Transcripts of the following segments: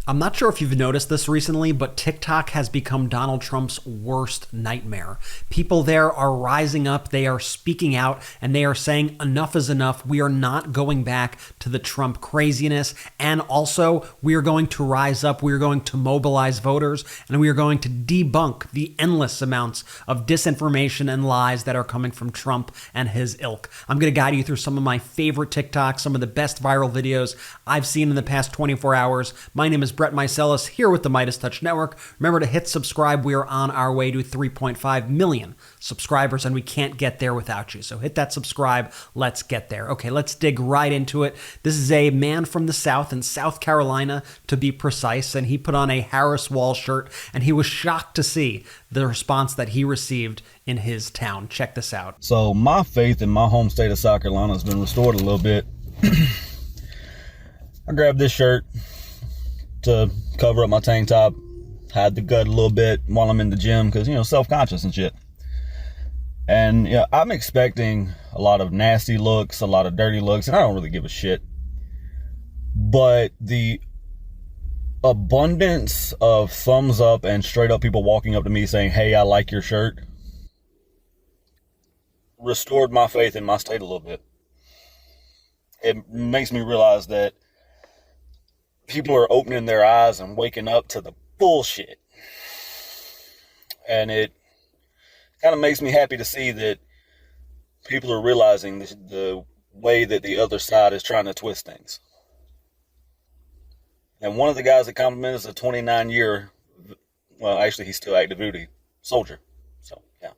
I'm not sure if you've noticed this recently, but TikTok has become Donald Trump's worst nightmare. People there are rising up, they are speaking out, and they are saying enough is enough. We are not going back to the Trump craziness. And also, we are going to rise up, we are going to mobilize voters, and we are going to debunk the endless amounts of disinformation and lies that are coming from Trump and his ilk. I'm going to guide you through some of my favorite TikToks, some of the best viral videos I've seen in the past 24 hours. My name is Brett Meiselas here with the MeidasTouch Network. Remember to hit subscribe. We are on our way to 3.5 million subscribers, and we can't get there without you. So hit that subscribe. Let's get there. Okay, let's dig right into it. This is a man from the South, in South Carolina to be precise, and he put on a Harris Wall shirt, and he was shocked to see the response that he received in his town. Check this out. So my faith in my home state of South Carolina has been restored a little bit. I grabbed this shirt to cover up my tank top, hide the gut a little bit while I'm in the gym because, self-conscious and shit. And, I'm expecting a lot of nasty looks, a lot of dirty looks, and I don't really give a shit. But the abundance of thumbs up and straight up people walking up to me saying, "Hey, I like your shirt," restored my faith in my state a little bit. It makes me realize that people are opening their eyes and waking up to the bullshit. And it kind of makes me happy to see that people are realizing the way that the other side is trying to twist things. And one of the guys that complimented is a 29-year, well, actually he's still active duty soldier. So, yeah.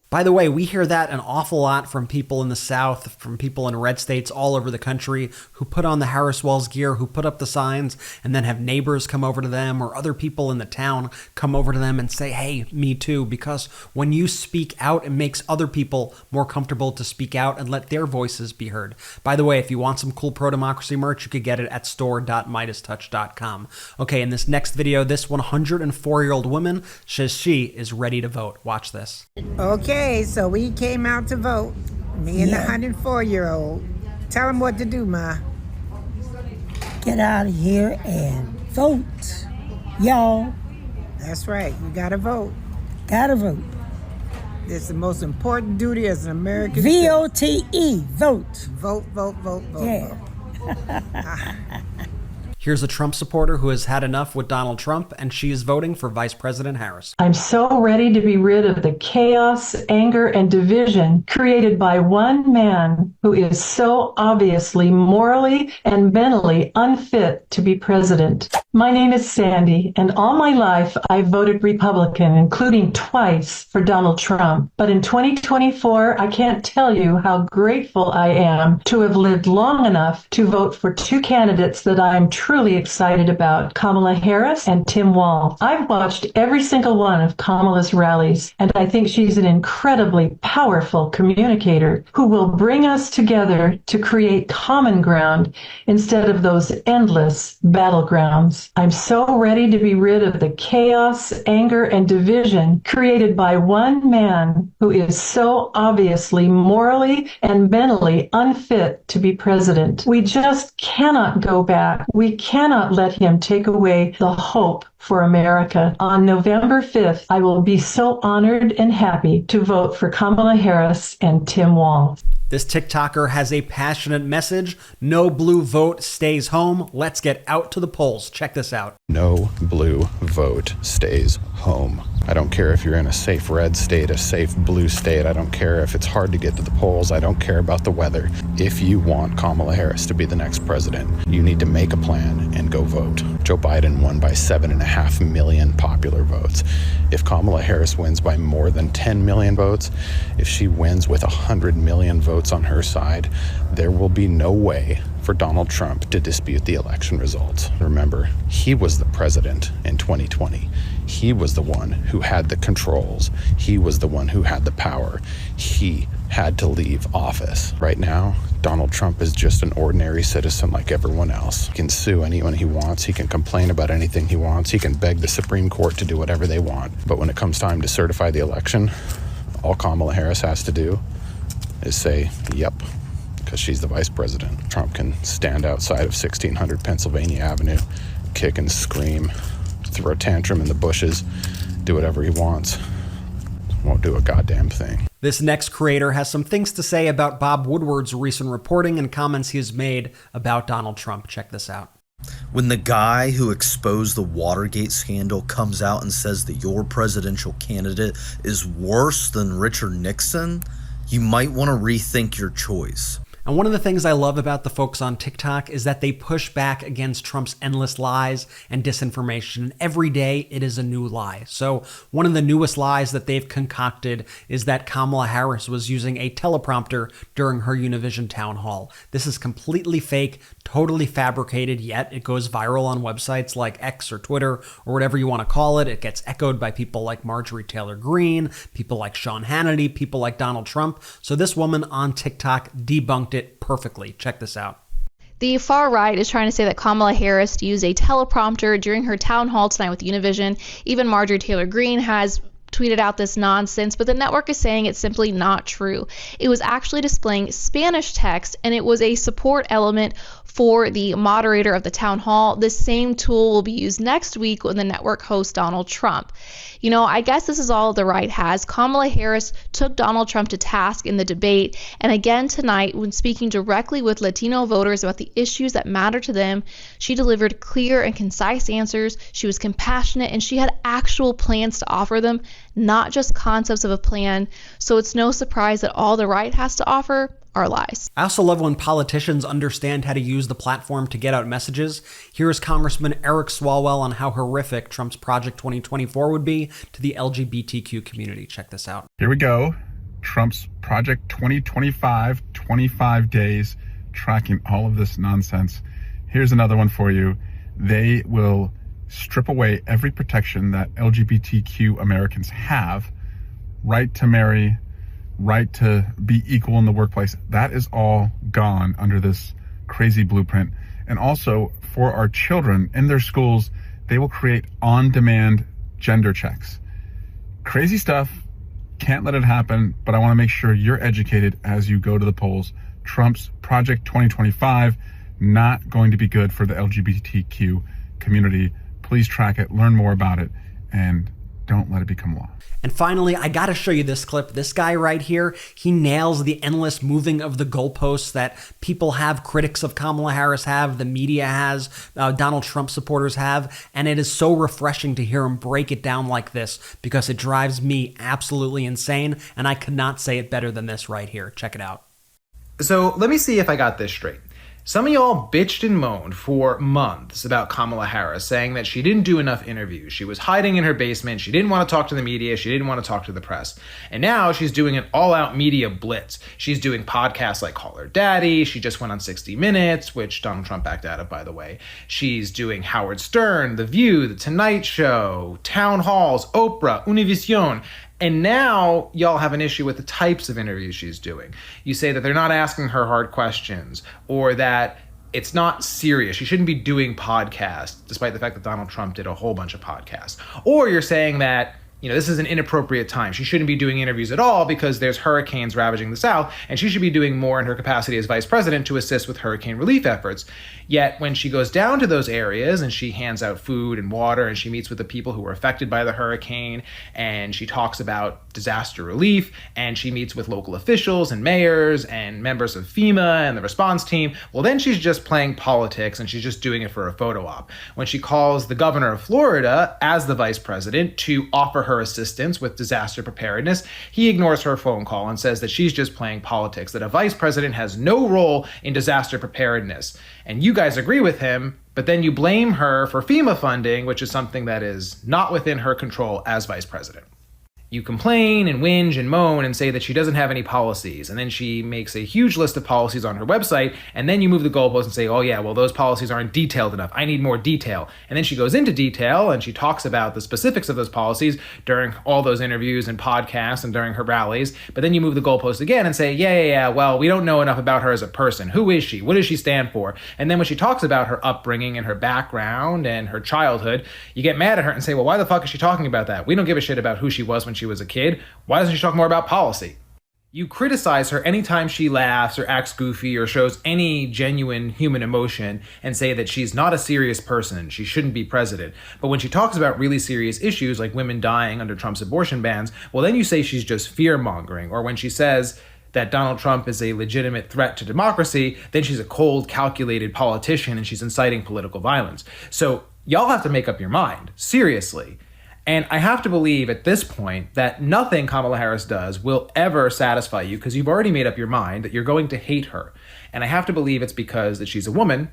By the way, we hear that an awful lot from people in the South, from people in red states all over the country who put on the Harris Walls gear, who put up the signs, and then have neighbors come over to them or other people in the town come over to them and say, "Hey, me too," because when you speak out, it makes other people more comfortable to speak out and let their voices be heard. By the way, if you want some cool pro-democracy merch, you could get it at store.MeidasTouch.com. Okay, in this next video, this 104-year-old woman says she is ready to vote. Watch this. Okay, so we came out to vote. Me and the 104-year-old. Tell him what to do, Ma. Get out of here and vote, y'all. That's right. You gotta vote. Gotta vote. It's the most important duty as an American. VOTE, vote. Vote, vote, vote, vote. Yeah. Vote. Here's a Trump supporter who has had enough with Donald Trump, and she is voting for Vice President Harris. I'm so ready to be rid of the chaos, anger, and division created by one man who is so obviously morally and mentally unfit to be president. My name is Sandy, and all my life I voted Republican, including twice for Donald Trump. But in 2024, I can't tell you how grateful I am to have lived long enough to vote for two candidates that I am truly excited about, Kamala Harris and Tim Walz. I've watched every single one of Kamala's rallies, and I think she's an incredibly powerful communicator who will bring us together to create common ground instead of those endless battlegrounds. I'm so ready to be rid of the chaos, anger, and division created by one man who is so obviously morally and mentally unfit to be president. We just cannot go back. We cannot let him take away the hope for America. On November 5th, I will be so honored and happy to vote for Kamala Harris and Tim Walz. This TikToker has a passionate message. No blue vote stays home. Let's get out to the polls. Check this out. No blue vote stays home. I don't care if you're in a safe red state, a safe blue state. I don't care if it's hard to get to the polls. I don't care about the weather. If you want Kamala Harris to be the next president, you need to make a plan and go vote. Joe Biden won by 7.5 million popular votes. If Kamala Harris wins by more than 10 million votes, if she wins with 100 million votes on her side, there will be no way for Donald Trump to dispute the election results. Remember, he was the president in 2020. He was the one who had the controls. He was the one who had the power. He had to leave office. Right now, Donald Trump is just an ordinary citizen like everyone else. He can sue anyone he wants. He can complain about anything he wants. He can beg the Supreme Court to do whatever they want. But when it comes time to certify the election, all Kamala Harris has to do is say, yep, because she's the vice president. Trump can stand outside of 1600 Pennsylvania Avenue, kick and scream, throw a tantrum in the bushes, do whatever he wants. Won't do a goddamn thing. This next creator has some things to say about Bob Woodward's recent reporting and comments he has made about Donald Trump. Check this out. When the guy who exposed the Watergate scandal comes out and says that your presidential candidate is worse than Richard Nixon, you might want to rethink your choice. And one of the things I love about the folks on TikTok is that they push back against Trump's endless lies and disinformation. And every day it is a new lie. So one of the newest lies that they've concocted is that Kamala Harris was using a teleprompter during her Univision town hall. This is completely fake, totally fabricated, yet it goes viral on websites like X or Twitter or whatever you want to call it. It gets echoed by people like Marjorie Taylor Greene, people like Sean Hannity, people like Donald Trump. So this woman on TikTok debunked it perfectly. Check this out. The far right is trying to say that Kamala Harris used a teleprompter during her town hall tonight with Univision. Even Marjorie Taylor Greene has tweeted out this nonsense, but the network is saying it's simply not true. It was actually displaying Spanish text, and it was a support element for the moderator of the town hall. This same tool will be used next week when the network hosts Donald Trump. You know, I guess this is all the right has. Kamala Harris took Donald Trump to task in the debate, and again tonight, when speaking directly with Latino voters about the issues that matter to them, she delivered clear and concise answers. She was compassionate, and she had actual plans to offer them, not just concepts of a plan. So it's no surprise that all the right has to offer are lies. I also love when politicians understand how to use the platform to get out messages. Here is Congressman Eric Swalwell on how horrific Trump's Project 2024 would be to the LGBTQ community. Check this out. Here we go. Trump's Project 2025, 25 days, tracking all of this nonsense. Here's another one for you. They will strip away every protection that LGBTQ Americans have. Right to marry, right to be equal in the workplace. That is all gone under this crazy blueprint. And also for our children in their schools, they will create on-demand gender checks. Crazy stuff. Can't let it happen, but I want to make sure you're educated as you go to the polls. Trump's Project 2025, not going to be good for the LGBTQ community. Please track it, learn more about it, and don't let it become law. And finally, I got to show you this clip. This guy right here, he nails the endless moving of the goalposts that people have, critics of Kamala Harris have, the media has, Donald Trump supporters have. And it is so refreshing to hear him break it down like this because it drives me absolutely insane. And I could not say it better than this right here. Check it out. So let me see if I got this straight. Some of y'all bitched and moaned for months about Kamala Harris, saying that she didn't do enough interviews. She was hiding in her basement. She didn't want to talk to the media. She didn't want to talk to the press. And now she's doing an all-out media blitz. She's doing podcasts like Call Her Daddy. She just went on 60 Minutes, which Donald Trump backed out of, by the way. She's doing Howard Stern, The View, The Tonight Show, town halls, Oprah, Univision. And now y'all have an issue with the types of interviews she's doing. You say that they're not asking her hard questions or that it's not serious. She shouldn't be doing podcasts, despite the fact that Donald Trump did a whole bunch of podcasts. Or you're saying that, you know, this is an inappropriate time. She shouldn't be doing interviews at all because there's hurricanes ravaging the South, and she should be doing more in her capacity as vice president to assist with hurricane relief efforts. Yet when she goes down to those areas and she hands out food and water and she meets with the people who were affected by the hurricane and she talks about disaster relief and she meets with local officials and mayors and members of FEMA and the response team, well, then she's just playing politics and she's just doing it for a photo op. When she calls the governor of Florida as the vice president to offer her assistance with disaster preparedness, he ignores her phone call and says that she's just playing politics, that a vice president has no role in disaster preparedness. And you guys agree with him, but then you blame her for FEMA funding, which is something that is not within her control as vice president. You complain and whinge and moan and say that she doesn't have any policies. And then she makes a huge list of policies on her website. And then you move the goalpost and say, oh yeah, well, those policies aren't detailed enough. I need more detail. And then she goes into detail and she talks about the specifics of those policies during all those interviews and podcasts and during her rallies. But then you move the goalpost again and say, yeah, well, we don't know enough about her as a person. Who is she? What does she stand for? And then when she talks about her upbringing and her background and her childhood, you get mad at her and say, well, why the fuck is she talking about that? We don't give a shit about who she was when she was a kid. Why doesn't she talk more about policy? You criticize her anytime she laughs or acts goofy or shows any genuine human emotion and say that she's not a serious person, she shouldn't be president. But when she talks about really serious issues like women dying under Trump's abortion bans, well, then you say she's just fear-mongering. Or when she says that Donald Trump is a legitimate threat to democracy, then she's a cold, calculated politician and she's inciting political violence. So y'all have to make up your mind, seriously. And I have to believe at this point that nothing Kamala Harris does will ever satisfy you because you've already made up your mind that you're going to hate her. And I have to believe it's because that she's a woman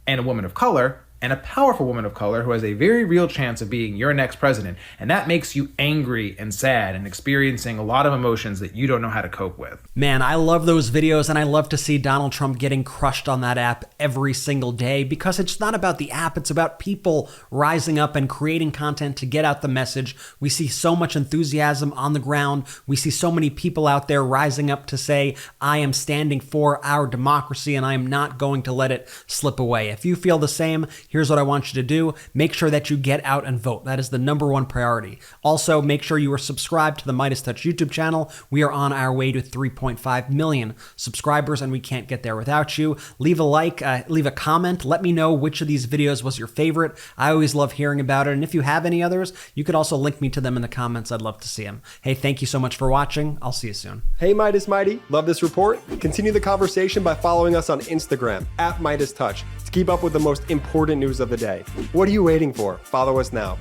and a woman of color and a powerful woman of color who has a very real chance of being your next president. And that makes you angry and sad and experiencing a lot of emotions that you don't know how to cope with. Man, I love those videos and I love to see Donald Trump getting crushed on that app every single day because it's not about the app, it's about people rising up and creating content to get out the message. We see so much enthusiasm on the ground. We see so many people out there rising up to say, I am standing for our democracy and I am not going to let it slip away. If you feel the same, here's what I want you to do. Make sure that you get out and vote. That is the #1 priority. Also, make sure you are subscribed to the MeidasTouch YouTube channel. We are on our way to 3.5 million subscribers, and we can't get there without you. Leave a like, leave a comment. Let me know which of these videos was your favorite. I always love hearing about it, and if you have any others, you could also link me to them in the comments. I'd love to see them. Hey, thank you so much for watching. I'll see you soon. Hey, Meidas Mighty. Love this report? Continue the conversation by following us on Instagram @MeidasTouch to keep up with the most important news of the day. What are you waiting for? Follow us now.